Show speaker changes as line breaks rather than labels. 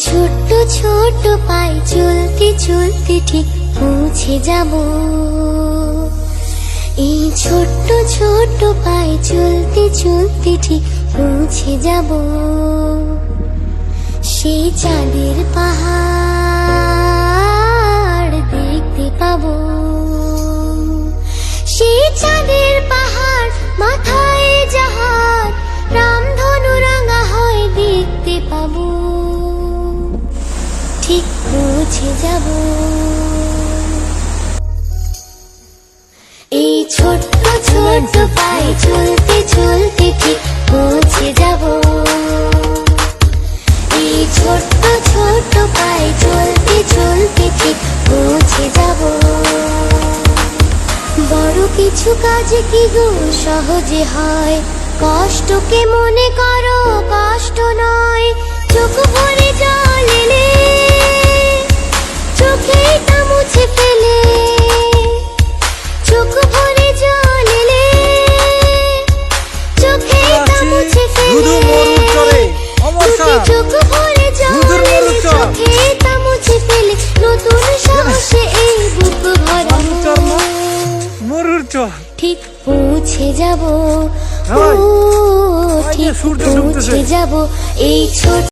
ছোট্ট ছোট্ট পায়ে চলতে চলতে ঠিক পৌঁছে যাব। এই ছোট্ট ছোট্ট পায়ে চলতে চলতে ঠিক পৌঁছে যাব। সেই চাঁদের পাহাড় দেখতে পাবো। সেই চাঁদের পাহাড় মাথায় যাহার রামধনু রাঙা হয় দেখতে পাবো। ঠিক পৌঁছে যাব। এই ছোট্ট ছোট্ট পায়ে চলতে চলতে ঠিক পৌঁছে যাব। এই ছোট্ট ছোট্ট পায়ে চলতে চলতে ঠিক পৌঁছে যাব। বড় কিছু কাজ কি গো সহজে হয়, কষ্টকে মনে করো কষ্ট নয়। চোখ ভরে জল এলে চোখেই তা মুছে ফেলে। চোখ ভরে জল এলে চোখেই তা মুছে ফেলে। চোখ ভরে জল এলে চোখেই তা মুছে ফেলে। নতুন সাহসে এই বুক ভরানো। ঠিক পৌঁছে যাব। ঠিক পৌঁছে যাব। এই ছোট